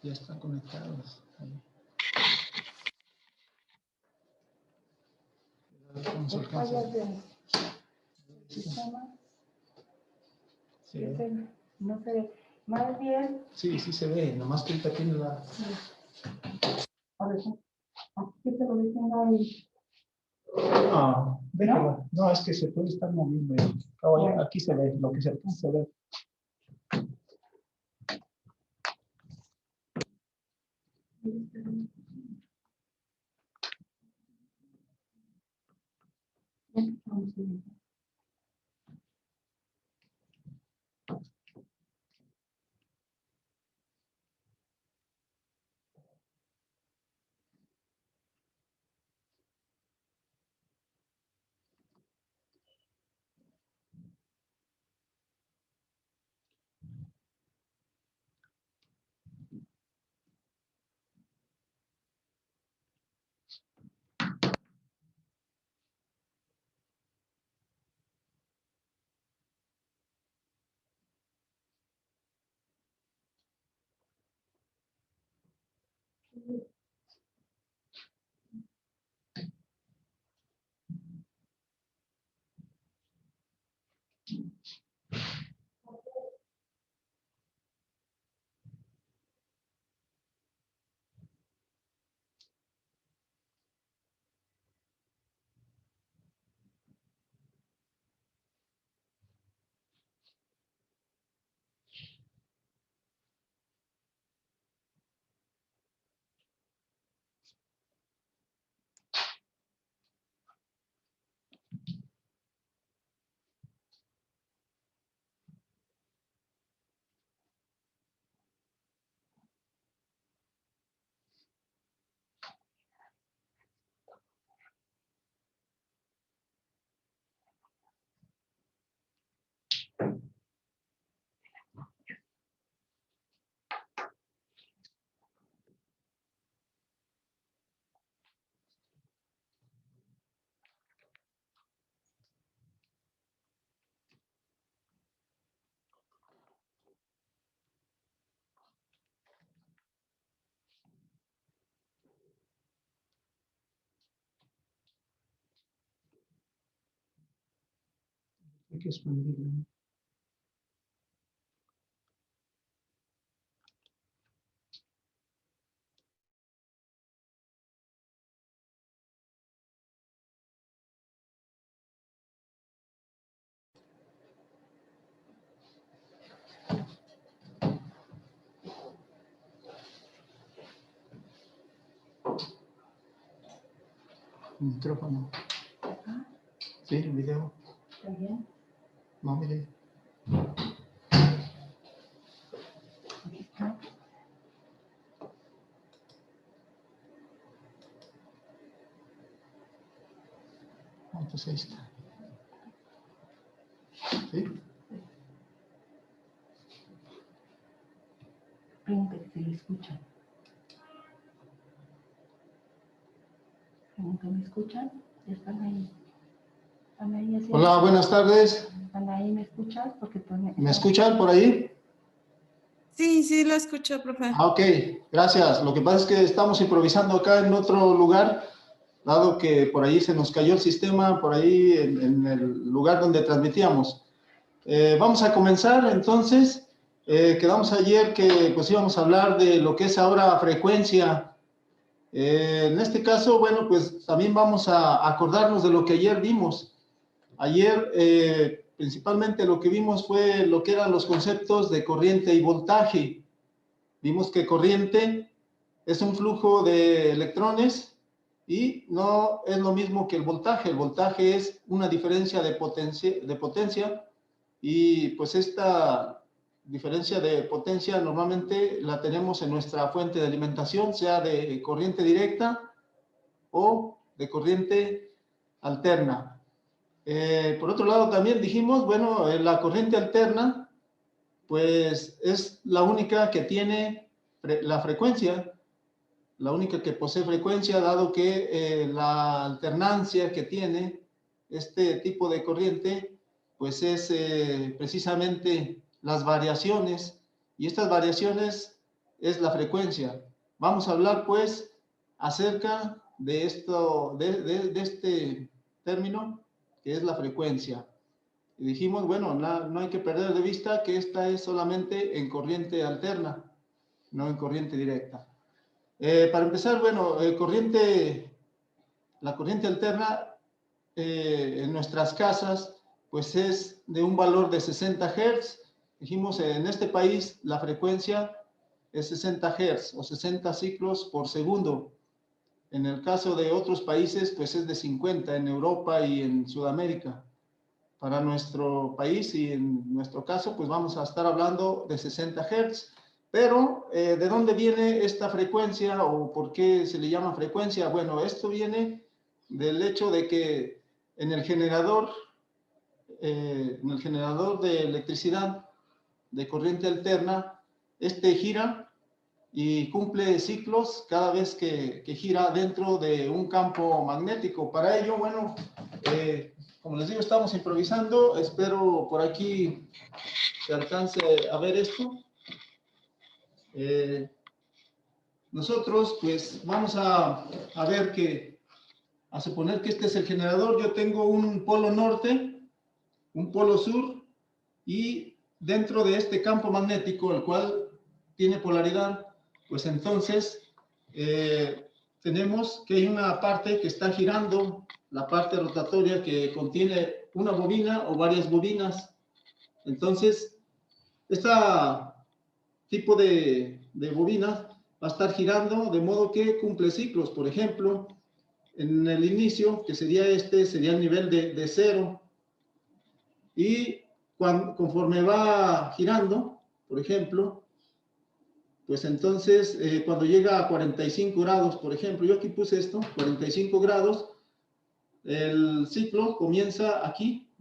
Ya están conectados. Fallas del sistema. Sí. No se ve. Más bien. Sí, sí se ve, nomás que ahorita tiene la. A ver, aquí te lo dicen ahí. No, déjalo. No, es que se puede estar moviendo. Bueno. Aquí se ve, lo que se alcanza a ver. Hay que expandirlo. Micrófono. Sí, el video. ¿Está bien? No, mire. Aquí está. Entonces ahí está. ¿Sí? Pregunta que se le escuchan. Pregunta, ¿me escuchan? Ya están ahí. Están ahí haciendo. Hola, buenas tardes. ¿Están ahí? ¿Me escuchas? Porque pone. ¿Me escuchan por ahí? Sí, sí, lo escucho, profe. Ah, ok, gracias. Lo que pasa es que estamos improvisando acá en otro lugar, dado que por ahí se nos cayó el sistema, por ahí en el lugar donde transmitíamos. Vamos a comenzar entonces. Quedamos ayer que pues íbamos a hablar de lo que es ahora frecuencia. En este caso, bueno, pues también vamos a acordarnos de lo que ayer vimos. Ayer, principalmente lo que vimos fue lo que eran los conceptos de corriente y voltaje. Vimos que corriente es un flujo de electrones y no es lo mismo que el voltaje. El voltaje es una diferencia de potencia y pues esta diferencia de potencia normalmente la tenemos en nuestra fuente de alimentación, sea de corriente directa o de corriente alterna. Por otro lado también dijimos, bueno, la corriente alterna pues es la única que tiene la frecuencia, la única que posee frecuencia, dado que la alternancia que tiene este tipo de corriente, pues es precisamente las variaciones y estas variaciones es la frecuencia. Vamos a hablar pues acerca de esto, de este término que es la frecuencia. Y dijimos, bueno, no hay que perder de vista que esta es solamente en corriente alterna, no en corriente directa. Para empezar, bueno, la corriente alterna en nuestras casas, pues es de un valor de 60 Hz. Dijimos, en este país la frecuencia es 60 Hz o 60 ciclos por segundo. En el caso de otros países, pues es de 50 en Europa y en Sudamérica. Para nuestro país y en nuestro caso, pues vamos a estar hablando de 60 Hz. Pero, ¿de dónde viene esta frecuencia o por qué se le llama frecuencia? Bueno, esto viene del hecho de que en el generador de electricidad de corriente alterna, este gira y cumple ciclos cada vez que gira dentro de un campo magnético. Para ello, bueno, como les digo, estamos improvisando. Espero por aquí se alcance a ver esto. Nosotros, pues, vamos a ver que, a suponer que este es el generador. Yo tengo un polo norte, un polo sur, y dentro de este campo magnético, el cual tiene polaridad, pues entonces tenemos que hay una parte que está girando, la parte rotatoria que contiene una bobina o varias bobinas. Entonces, este tipo de bobina va a estar girando de modo que cumple ciclos. Por ejemplo, en el inicio, que sería sería el nivel de 0, y conforme va girando, por ejemplo, pues entonces cuando llega a 45 grados, por ejemplo, yo aquí puse esto, 45 grados, el ciclo comienza aquí,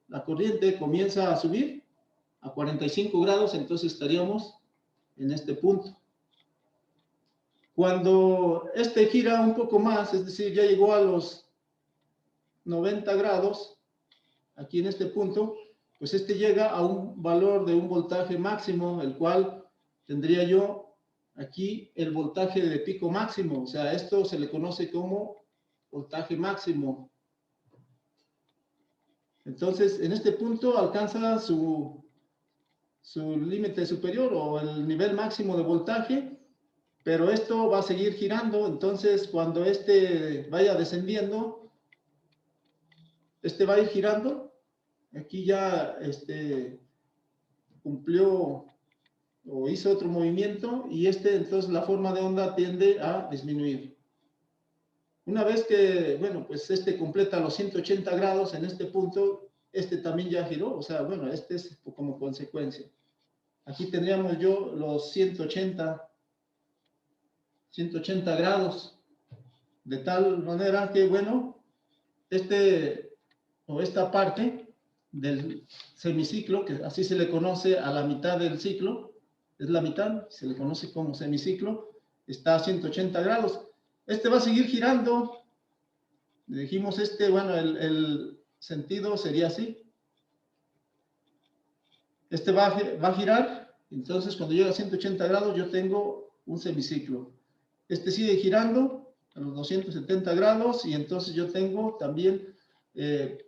la corriente comienza a subir a 45 grados, entonces estaríamos en este punto. Cuando este gira un poco más, es decir, ya llegó a los 90 grados, aquí en este punto, pues este llega a un valor de un voltaje máximo, el cual tendría yo aquí el voltaje de pico máximo. O sea, esto se le conoce como voltaje máximo. Entonces, en este punto alcanza su límite superior o el nivel máximo de voltaje, pero esto va a seguir girando. Entonces, cuando este vaya descendiendo, este va a ir girando. Aquí ya cumplió o hizo otro movimiento, y entonces la forma de onda tiende a disminuir. Una vez que, bueno, pues completa los 180 grados en este punto, también ya giró. O sea, bueno, es como consecuencia. Aquí tendríamos yo los 180 grados, de tal manera que, bueno, esta parte del semiciclo, que así se le conoce a la mitad del ciclo, es la mitad, se le conoce como semiciclo, está a 180 grados. Va a seguir girando. Dijimos bueno, el sentido sería así. Va a girar, entonces cuando llega a 180 grados yo tengo un semiciclo. Sigue girando a los 270 grados y entonces yo tengo también,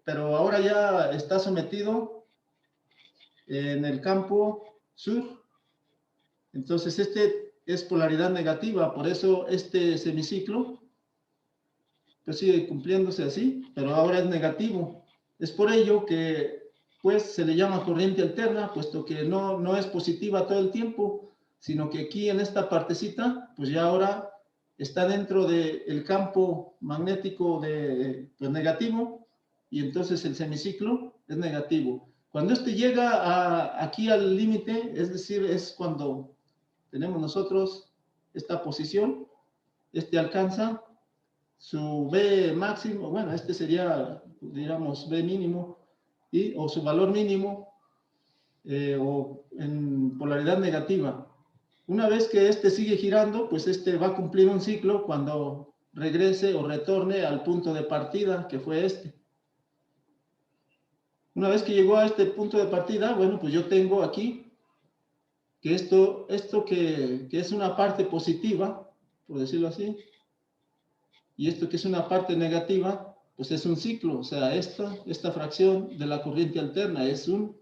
pero ahora ya está sometido en el campo sur. Entonces es polaridad negativa, por eso semiciclo pues sigue cumpliéndose así, pero ahora es negativo. Es por ello que pues se le llama corriente alterna, puesto que no es positiva todo el tiempo, sino que aquí en esta partecita, pues ya ahora está dentro del campo magnético pues negativo, y entonces el semiciclo es negativo. Cuando llega aquí al límite, es decir, es cuando tenemos nosotros esta posición, alcanza su B máximo, bueno, sería, digamos, B mínimo, o su valor mínimo, o en polaridad negativa. Una vez que sigue girando, pues va a cumplir un ciclo cuando regrese o retorne al punto de partida, que fue Una vez que llegó a este punto de partida, bueno, pues yo tengo aquí que esto que es una parte positiva, por decirlo así, y esto que es una parte negativa, pues es un ciclo. O sea, esta fracción de la corriente alterna es un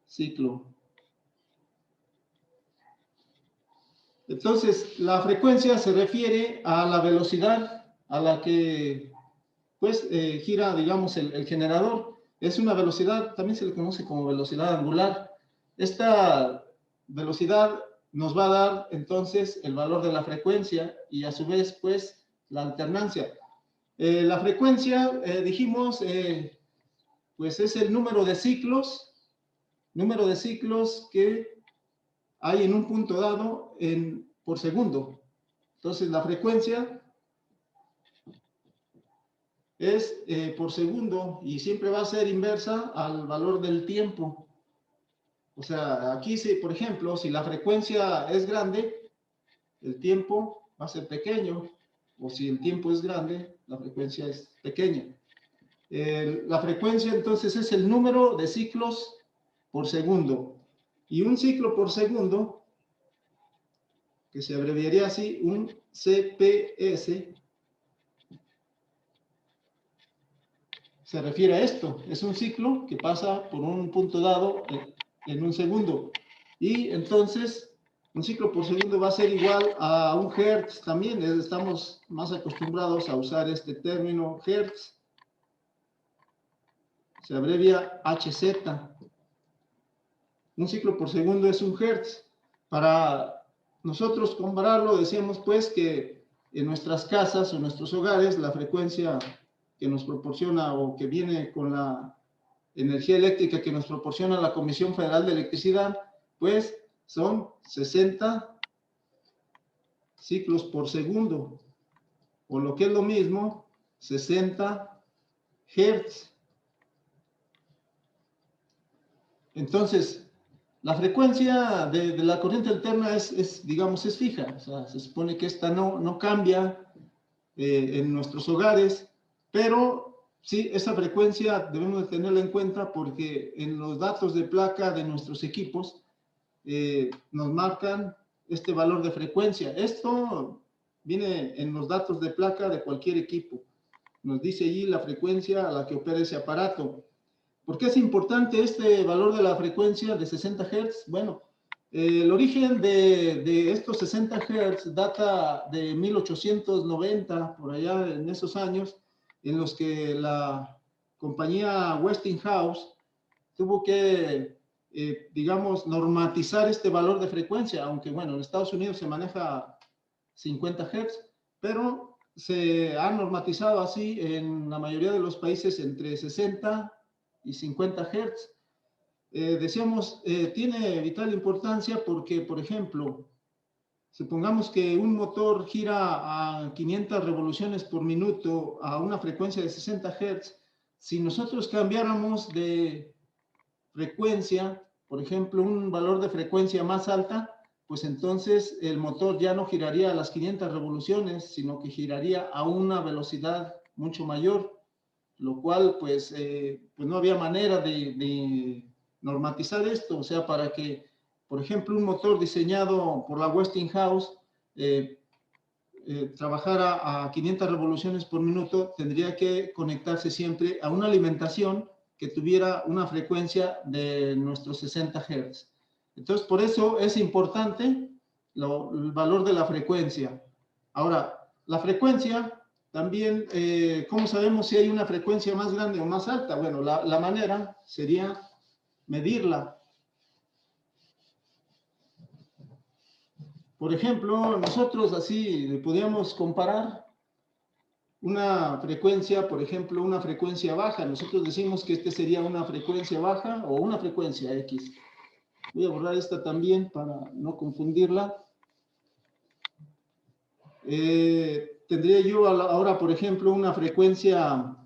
ciclo. Entonces, la frecuencia se refiere a la velocidad a la que pues gira, digamos, el generador. Es una velocidad, también se le conoce como velocidad angular. Esta velocidad nos va a dar entonces el valor de la frecuencia y a su vez pues la alternancia. La frecuencia, dijimos, pues es el número de ciclos que hay en un punto dado por segundo. Entonces la frecuencia es por segundo y siempre va a ser inversa al valor del tiempo. O sea, aquí, por ejemplo, si la frecuencia es grande, el tiempo va a ser pequeño, o si el tiempo es grande, la frecuencia es pequeña. La frecuencia entonces es el número de ciclos por segundo. Y un ciclo por segundo, que se abreviaría así, un CPS, se refiere a esto. Es un ciclo que pasa por un punto dado en un segundo. Y entonces, un ciclo por segundo va a ser igual a un hertz también. Estamos más acostumbrados a usar este término hertz. Se abrevia HZ. Un ciclo por segundo es un hertz. Para nosotros compararlo, decíamos pues que en nuestras casas o nuestros hogares la frecuencia que nos proporciona o que viene con la energía eléctrica que nos proporciona la Comisión Federal de Electricidad, pues son 60 ciclos por segundo, o lo que es lo mismo, 60 Hz. Entonces, la frecuencia de la corriente alterna digamos, es fija. O sea, se supone que esta no cambia en nuestros hogares, pero sí, esa frecuencia debemos de tenerla en cuenta porque en los datos de placa de nuestros equipos nos marcan este valor de frecuencia. Esto viene en los datos de placa de cualquier equipo. Nos dice allí la frecuencia a la que opera ese aparato. ¿Por qué es importante este valor de la frecuencia de 60 Hz? Bueno, el origen de estos 60 Hz data de 1890, por allá en esos años, en los que la compañía Westinghouse tuvo que, digamos, normatizar este valor de frecuencia, aunque bueno, en Estados Unidos se maneja 50 Hz, pero se ha normatizado así en la mayoría de los países entre 60 y 50 Hz. Decíamos, tiene vital importancia porque, por ejemplo, supongamos que un motor gira a 500 revoluciones por minuto a una frecuencia de 60 Hz. Si nosotros cambiáramos de frecuencia, por ejemplo, un valor de frecuencia más alta, pues entonces el motor ya no giraría a las 500 revoluciones, sino que giraría a una velocidad mucho mayor, lo cual pues no había manera de normatizar esto. O sea, para que, por ejemplo, un motor diseñado por la Westinghouse trabajara a 500 revoluciones por minuto, tendría que conectarse siempre a una alimentación que tuviera una frecuencia de nuestros 60 Hz. Entonces, por eso es importante el valor de la frecuencia. Ahora, la frecuencia también, ¿cómo sabemos si hay una frecuencia más grande o más alta? Bueno, la manera sería medirla. Por ejemplo, nosotros así podríamos comparar una frecuencia, por ejemplo, una frecuencia baja. Nosotros decimos que este sería una frecuencia baja o una frecuencia X. Voy a borrar esta también para no confundirla. Tendría yo ahora, por ejemplo, una frecuencia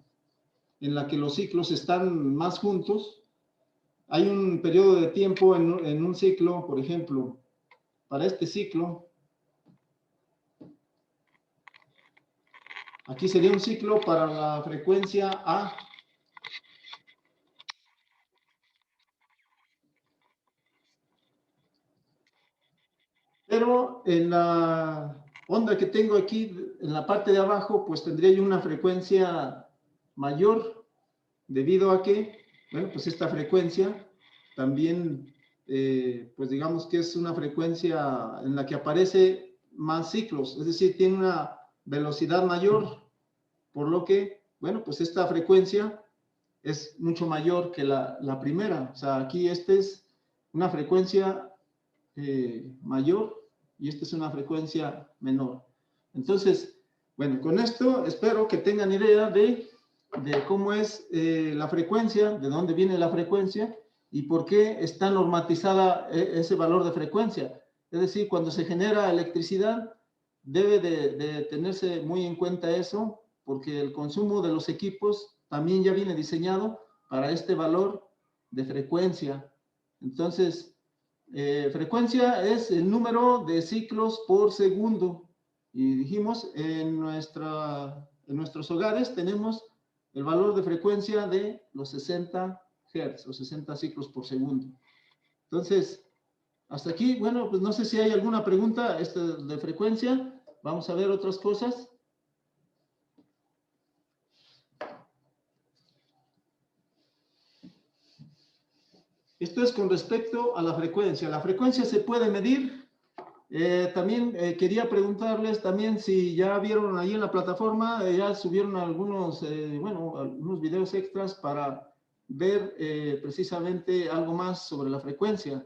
en la que los ciclos están más juntos. Hay un periodo de tiempo en un ciclo, por ejemplo, para este ciclo. Aquí sería un ciclo para la frecuencia A. Yo en la onda que tengo aquí, en la parte de abajo, pues tendría yo una frecuencia mayor, debido a que, bueno, pues esta frecuencia también, pues digamos que es una frecuencia en la que aparece más ciclos, es decir, tiene una velocidad mayor, por lo que, bueno, pues esta frecuencia es mucho mayor que la primera. O sea, aquí esta es una frecuencia mayor y esta es una frecuencia menor. Entonces, bueno, con esto espero que tengan idea de cómo es la frecuencia, de dónde viene la frecuencia y por qué está normatizada ese valor de frecuencia. Es decir, cuando se genera electricidad, debe de tenerse muy en cuenta eso, porque el consumo de los equipos también ya viene diseñado para este valor de frecuencia. Entonces, frecuencia es el número de ciclos por segundo. Y dijimos, en nuestros hogares tenemos el valor de frecuencia de los 60 Hz o 60 ciclos por segundo. Entonces, hasta aquí, bueno, pues no sé si hay alguna pregunta de frecuencia. Vamos a ver otras cosas. Esto es con respecto a la frecuencia. La frecuencia se puede medir. También quería preguntarles también si ya vieron ahí en la plataforma, ya subieron algunos, bueno, algunos videos extras para ver precisamente algo más sobre la frecuencia.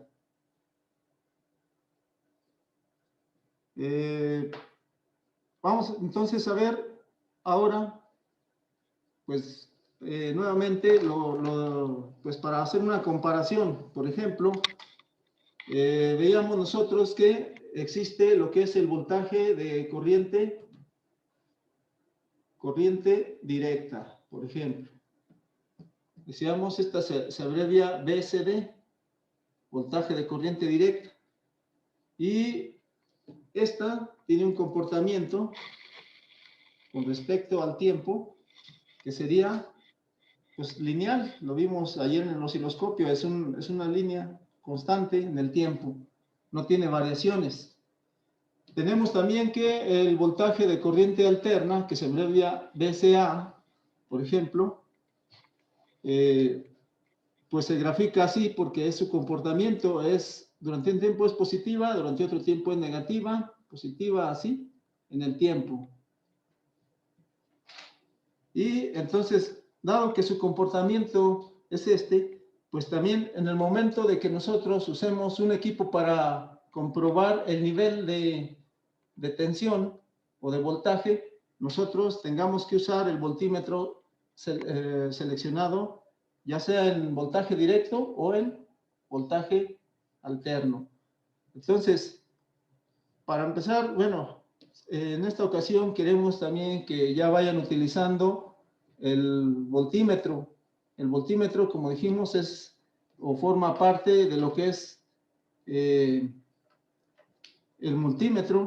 Vamos entonces a ver ahora, pues nuevamente, pues para hacer una comparación. Por ejemplo, veíamos nosotros que existe lo que es el voltaje de corriente directa, por ejemplo. Decíamos, esta se abrevia VCD, voltaje de corriente directa. Y esta tiene un comportamiento con respecto al tiempo que sería pues lineal. Lo vimos ayer en el osciloscopio, es una línea constante en el tiempo, no tiene variaciones. Tenemos también que el voltaje de corriente alterna, que se abrevia VCA, por ejemplo, pues se grafica así porque su comportamiento es, durante un tiempo es positiva, durante otro tiempo es negativa, positiva, así, en el tiempo. Y entonces, dado que su comportamiento es este, pues también en el momento de que nosotros usemos un equipo para comprobar el nivel de tensión o de voltaje, nosotros tengamos que usar el voltímetro seleccionado, ya sea en voltaje directo o en voltaje alterno. Entonces, para empezar, bueno, en esta ocasión queremos también que ya vayan utilizando el voltímetro. El voltímetro, como dijimos, es o forma parte de lo que es el multímetro.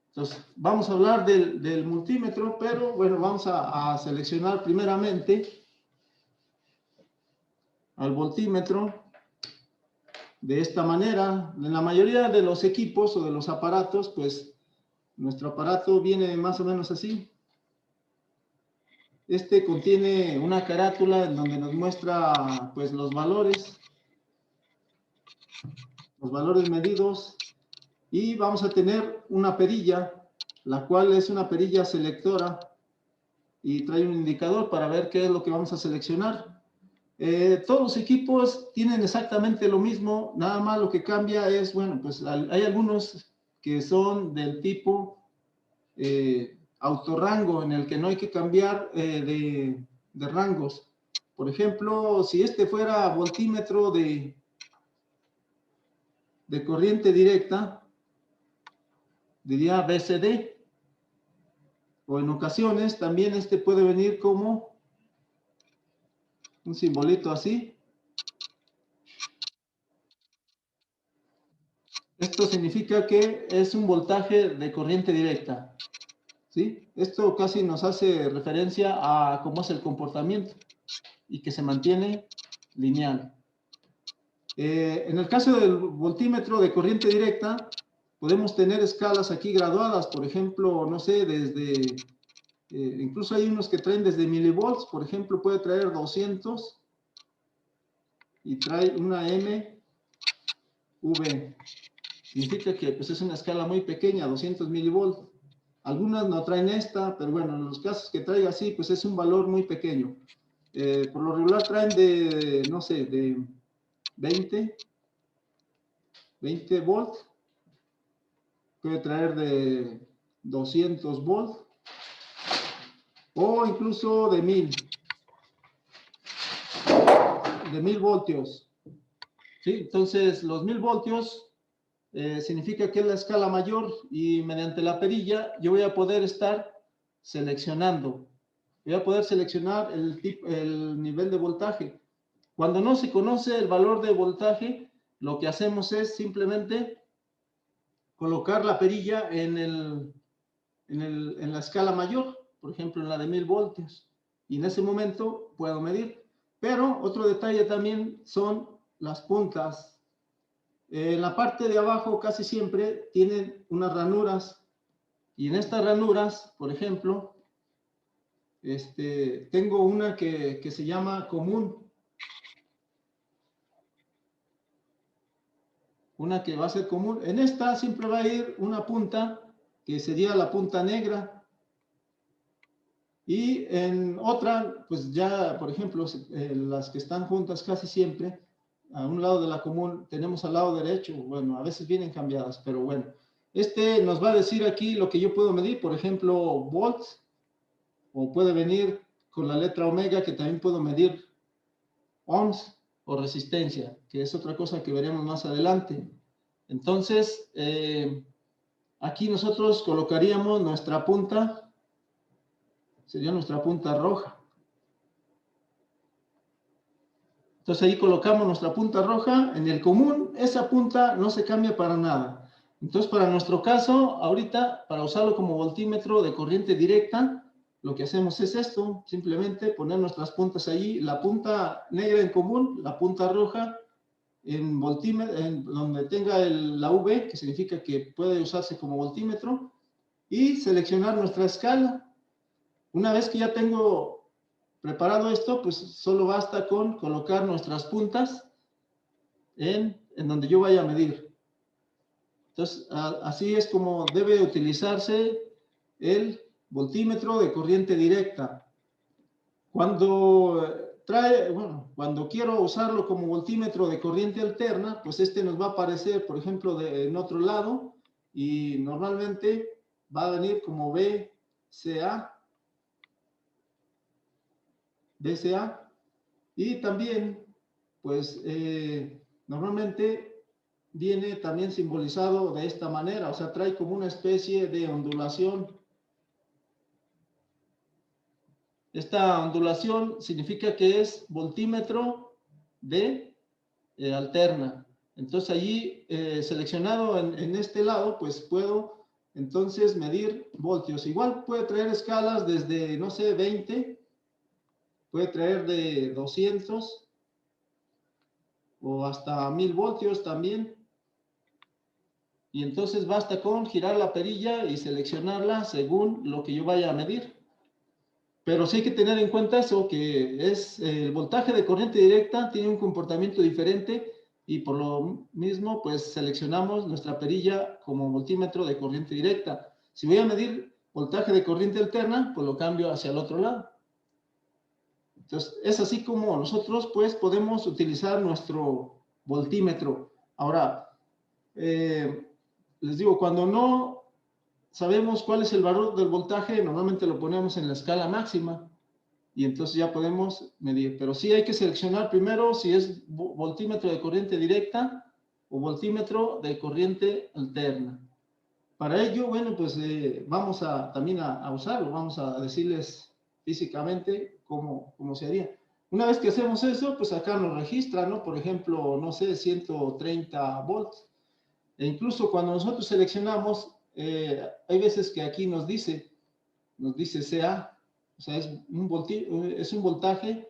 Entonces, vamos a hablar del multímetro, pero bueno, vamos a seleccionar primeramente al voltímetro de esta manera. En la mayoría de los equipos o de los aparatos, pues nuestro aparato viene más o menos así. Este contiene una carátula en donde nos muestra pues los valores medidos, y vamos a tener una perilla, la cual es una perilla selectora y trae un indicador para ver qué es lo que vamos a seleccionar. Todos los equipos tienen exactamente lo mismo, nada más lo que cambia es, bueno, pues hay algunos que son del tipo autorrango, en el que no hay que cambiar de rangos. Por ejemplo, si este fuera voltímetro de corriente directa, diría VCD, o en ocasiones también este puede venir como un simbolito así. Esto significa que es un voltaje de corriente directa, ¿sí? Esto casi nos hace referencia a cómo es el comportamiento y que se mantiene lineal. En el caso del voltímetro de corriente directa, podemos tener escalas aquí graduadas, por ejemplo, no sé, desde, incluso hay unos que traen desde milivolts, por ejemplo, puede traer 200 y trae una MV. Significa que pues, es una escala muy pequeña, 200 milivolts. Algunas no traen esta, pero bueno, en los casos que traiga así, pues es un valor muy pequeño. Por lo regular traen de, no sé, de 20 volts. Puede traer de 200 volts o incluso de 1000 voltios. ¿Sí? Entonces, los 1000 voltios significa que es la escala mayor y mediante la perilla yo voy a poder estar seleccionando. Voy a poder seleccionar el nivel de voltaje. Cuando no se conoce el valor de voltaje, lo que hacemos es simplemente colocar la perilla en la escala mayor, por ejemplo, en la de 1000 voltios. Y en ese momento puedo medir. Pero otro detalle también son las puntas. En la parte de abajo casi siempre tienen unas ranuras. Y en estas ranuras, por ejemplo, tengo una que se llama común. Una que va a ser común. En esta siempre va a ir una punta que sería la punta negra. Y en otra, pues ya, por ejemplo, las que están juntas casi siempre, a un lado de la común, tenemos al lado derecho, bueno, a veces vienen cambiadas, pero bueno. Nos va a decir aquí lo que yo puedo medir, por ejemplo, volts, o puede venir con la letra omega, que también puedo medir ohms o resistencia, que es otra cosa que veremos más adelante. Entonces, aquí nosotros colocaríamos nuestra punta, sería nuestra punta roja. Entonces ahí colocamos nuestra punta roja. En el común, esa punta no se cambia para nada. Entonces, para nuestro caso, ahorita, para usarlo como voltímetro de corriente directa, lo que hacemos es esto, simplemente poner nuestras puntas allí, la punta negra en común, la punta roja en voltímetro, en donde tenga la V, que significa que puede usarse como voltímetro, y seleccionar nuestra escala. Una vez que ya tengo preparado esto, pues solo basta con colocar nuestras puntas en donde yo vaya a medir. Entonces, así es como debe utilizarse el voltímetro de corriente directa. Cuando cuando quiero usarlo como voltímetro de corriente alterna, pues nos va a aparecer, por ejemplo, en otro lado, y normalmente va a venir como BCA, y también, pues, normalmente viene también simbolizado de esta manera, o sea, trae como una especie de ondulación. Esta ondulación significa que es voltímetro de alterna. Entonces, allí, seleccionado en este lado, pues puedo entonces medir voltios. Igual puede traer escalas desde, no sé, 20, puede traer de 200 o hasta 1000 voltios también. Y entonces basta con girar la perilla y seleccionarla según lo que yo vaya a medir. Pero sí hay que tener en cuenta eso, que es el voltaje de corriente directa tiene un comportamiento diferente y por lo mismo pues seleccionamos nuestra perilla como voltímetro de corriente directa. Si voy a medir voltaje de corriente alterna, pues lo cambio hacia el otro lado. Entonces es así como nosotros pues podemos utilizar nuestro voltímetro. Ahora, les digo, cuando no sabemos cuál es el valor del voltaje, normalmente lo ponemos en la escala máxima y entonces ya podemos medir. Pero sí hay que seleccionar primero si es voltímetro de corriente directa o voltímetro de corriente alterna. Para ello, bueno, pues vamos también a usarlo, vamos a decirles físicamente cómo se haría. Una vez que hacemos eso, pues acá nos registra, ¿no? Por ejemplo, no sé, 130 volts. E incluso cuando nosotros seleccionamos, hay veces que aquí nos dice CA, o sea, es un voltaje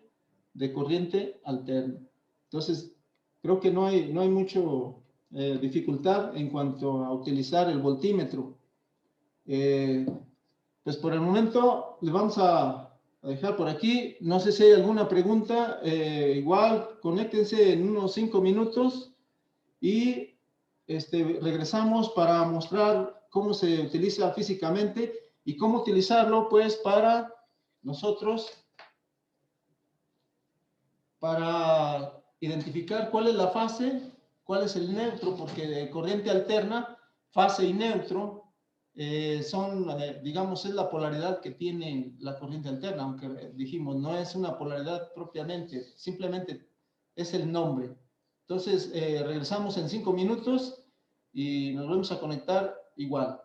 de corriente alterna. Entonces, creo que no hay mucho dificultad en cuanto a utilizar el voltímetro. Pues por el momento le vamos a dejar por aquí. No sé si hay alguna pregunta. Igual, conéctense en unos 5 minutos y regresamos para mostrar cómo se utiliza físicamente y cómo utilizarlo, pues, para nosotros, para identificar cuál es la fase, cuál es el neutro, porque de corriente alterna, fase y neutro, son, digamos, es la polaridad que tiene la corriente alterna, aunque dijimos, no es una polaridad propiamente, simplemente es el nombre. Entonces, regresamos en 5 minutos y nos vamos a conectar igual.